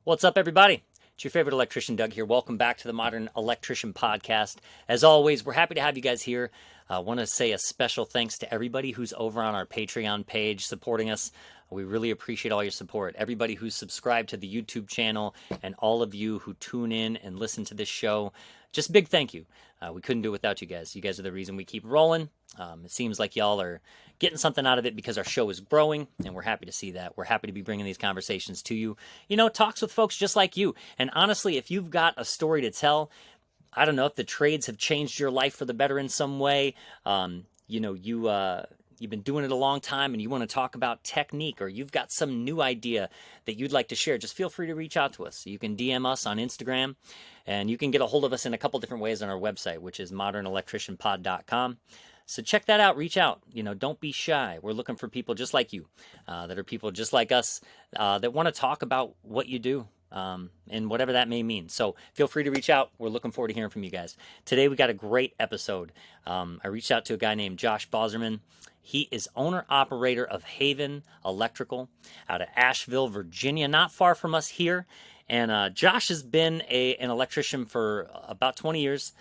What's up, everybody? It's your favorite electrician, Doug here. Welcome back to the Modern Electrician podcast. As always, we're happy to have you guys here. I want to say a special thanks to everybody who's over on our Patreon page supporting us. We really appreciate all your support. Everybody who's subscribed to the YouTube channel and all of you who tune in and listen to this show, just big thank you. We couldn't do it without you guys. You guys are the reason we keep rolling. It seems like y'all are getting something out of it because our show is growing, and we're happy to see that. We're happy to be bringing these conversations to you. You know, talks with folks just like you. And honestly, if you've got a story to tell, I don't know if the trades have changed your life for the better in some way. You've been doing it a long time and you want to talk about technique, or you've got some new idea that you'd like to share, just feel free to reach out to us. You can DM us on Instagram, and you can get a hold of us in a couple different ways on our website, which is modernelectricianpod.com. So check that out. Reach out. Don't be shy. We're looking for people just like you, that are people just like us, that want to talk about what you do, and whatever that may mean. So feel free to reach out. We're looking forward to hearing from you guys. Today we got a great episode. I reached out to a guy named Josh Bauserman. He is owner-operator of Haven Electrical out of Asheville, Virginia, not far from us here. And Josh has been an electrician for about 20 years.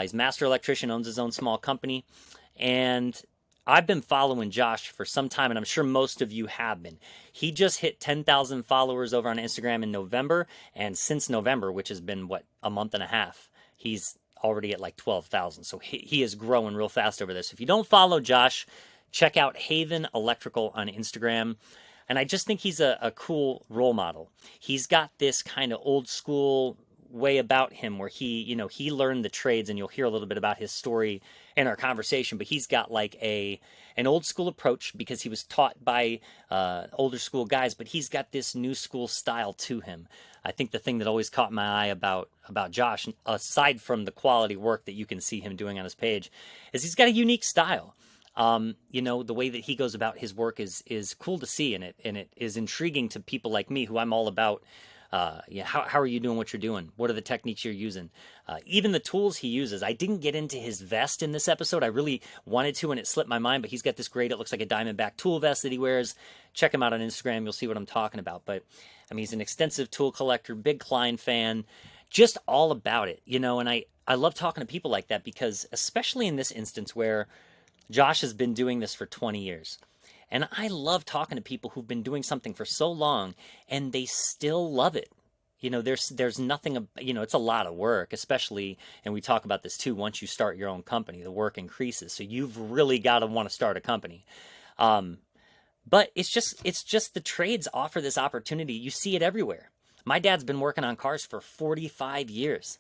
He's a master electrician, owns his own small company. And I've been following Josh for some time, and I'm sure most of you have been. He just hit 10,000 followers over on Instagram in November, and since November, which has been, a month and a half, he's already at like 12,000. So he is growing real fast over this. If you don't follow Josh, check out Haven Electrical on Instagram. And I just think he's a cool role model. He's got this kind of old school way about him where he learned the trades, and you'll hear a little bit about his story in our conversation, but he's got like an old school approach because he was taught by older school guys, but he's got this new school style to him. I think the thing that always caught my eye about Josh, aside from the quality work that you can see him doing on his page, is he's got a unique style. The way that he goes about his work is cool to see, and it is intriguing to people like me who I'm all about. How are you doing what you're doing? What are the techniques you're using? Even the tools he uses. I didn't get into his vest in this episode. I really wanted to, and it slipped my mind, but he's got this great, it looks like a Diamondback tool vest that he wears. Check him out on Instagram. You'll see what I'm talking about. But, he's an extensive tool collector, big Klein fan, just all about it, and I love talking to people like that because, especially in this instance where Josh has been doing this for 20 years. And I love talking to people who've been doing something for so long and they still love it. There's nothing, it's a lot of work, especially, and we talk about this too, once you start your own company, the work increases. So you've really got to want to start a company. But it's just the trades offer this opportunity. You see it everywhere. My dad's been working on cars for 45 years.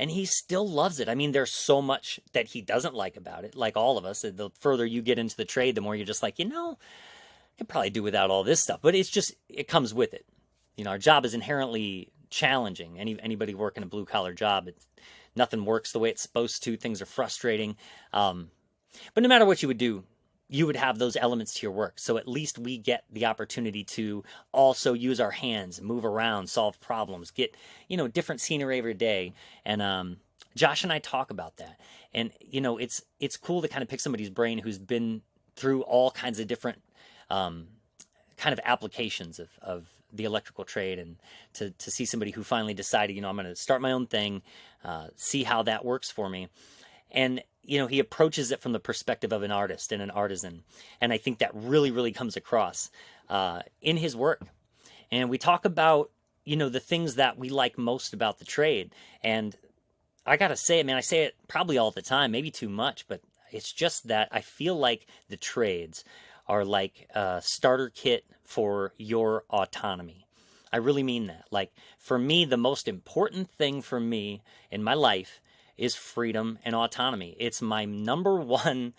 And he still loves it. There's so much that he doesn't like about it, like all of us. The further you get into the trade, the more you're just like, I could probably do without all this stuff. But it comes with it. Our job is inherently challenging. Anybody working a blue-collar job, nothing works the way it's supposed to. Things are frustrating. But no matter what you would do, you would have those elements to your work. So at least we get the opportunity to also use our hands, move around, solve problems, get, different scenery every day. And Josh and I talk about that. And, it's cool to kind of pick somebody's brain who's been through all kinds of different kind of applications of the electrical trade, and to see somebody who finally decided, I'm going to start my own thing, see how that works for me. And, he approaches it from the perspective of an artist and an artisan. And I think that really, really comes across in his work. And we talk about, the things that we like most about the trade. And I got to say, I say it probably all the time, maybe too much, but it's just that I feel like the trades are like a starter kit for your autonomy. I really mean that. Like, for me, the most important thing for me in my life is freedom and autonomy. It's my number one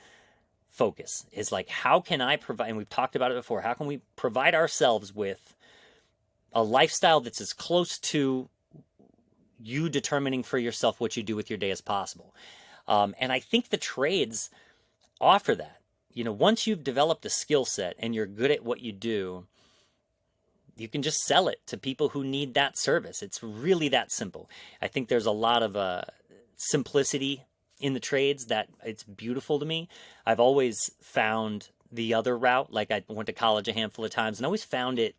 focus, is like, how can I provide, and we've talked about it before, how can we provide ourselves with a lifestyle that's as close to you determining for yourself what you do with your day as possible. And I think the trades offer that. Once you've developed a skill set and you're good at what you do, you can just sell it to people who need that service. It's really that simple. I think there's a lot of simplicity in the trades that it's beautiful to me. I've always found the other route, like I went to college a handful of times, and always found it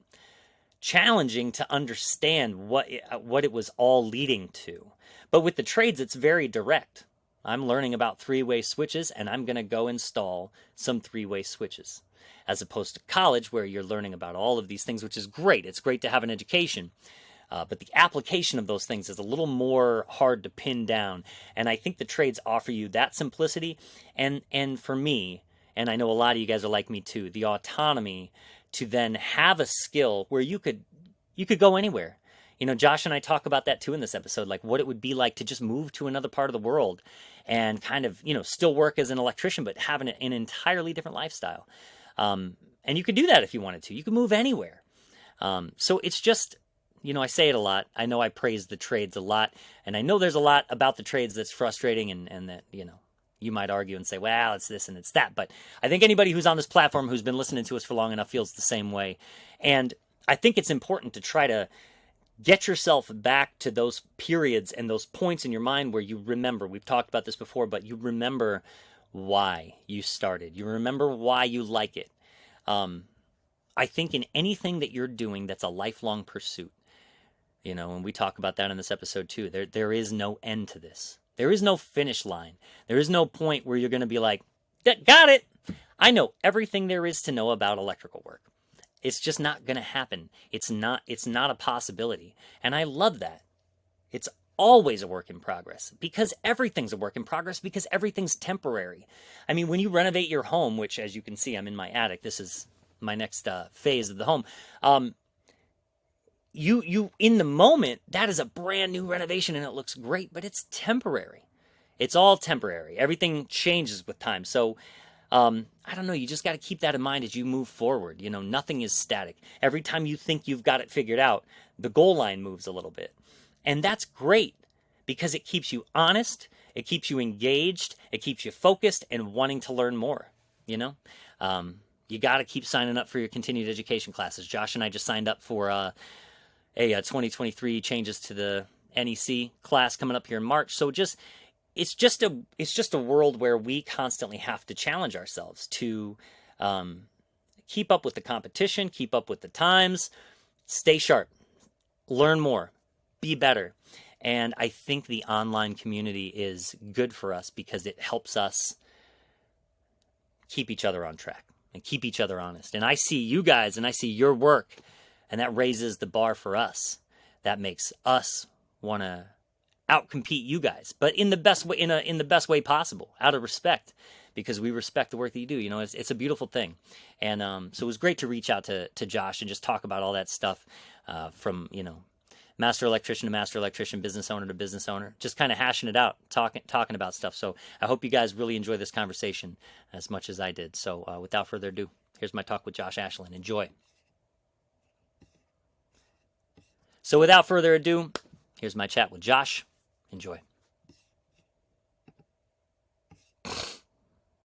challenging to understand what it was all leading to. But with the trades, it's very direct. I'm learning about three-way switches, and I'm going to go install some three-way switches, as opposed to college, where you're learning about all of these things, which is great. It's great to have an education. But the application of those things is a little more hard to pin down. And I think the trades offer you that simplicity. And for me, and I know a lot of you guys are like me too, the autonomy to then have a skill where you could go anywhere. You know, Josh and I talk about that too in this episode, like what it would be like to just move to another part of the world and kind of, you know, still work as an electrician, but having an entirely different lifestyle. And you could do that if you wanted to. You could move anywhere. So it's just, you know, I say it a lot. I know I praise the trades a lot. And I know there's a lot about the trades that's frustrating and that, you know, you might argue and say, well, it's this and it's that. But I think anybody who's on this platform who's been listening to us for long enough feels the same way. And I think it's important to try to get yourself back to those periods and those points in your mind where you remember. We've talked about this before, but you remember why you started. You remember why you like it. I think in anything that you're doing that's a lifelong pursuit, you know, and we talk about that in this episode too, there is no end to this. There is no finish line. There is no point where you're going to be like, got it. I know everything there is to know about electrical work. It's just not going to happen. It's not a possibility. And I love that. It's always a work in progress, because everything's a work in progress, because everything's temporary. I mean, when you renovate your home, which as you can see, I'm in my attic. This is my next phase of the home. You in the moment, that is a brand new renovation and it looks great, but it's temporary. It's all temporary. Everything changes with time. So I don't know, you just got to keep that in mind as you move forward. You know, nothing is static. Every time you think you've got it figured out, the goal line moves a little bit. And that's great because it keeps you honest, it keeps you engaged, it keeps you focused and wanting to learn more, you know? You got to keep signing up for your continued education classes. Josh and I just signed up for a 2023 changes to the NEC class coming up here in March. So it's just a world where we constantly have to challenge ourselves to keep up with the competition, keep up with the times, stay sharp, learn more, be better. And I think the online community is good for us because it helps us keep each other on track and keep each other honest. And I see you guys and I see your work, and that raises the bar for us. That makes us want to outcompete you guys, but in the best way, in the best way possible, out of respect, because we respect the work that you do. You know, it's a beautiful thing. And so it was great to reach out to Josh and just talk about all that stuff from, you know, master electrician to master electrician, business owner to business owner, just kind of hashing it out, talking about stuff. So I hope you guys really enjoy this conversation as much as I did. So without further ado, here's my talk with Josh Ashland. Enjoy. So without further ado, here's my chat with Josh. Enjoy.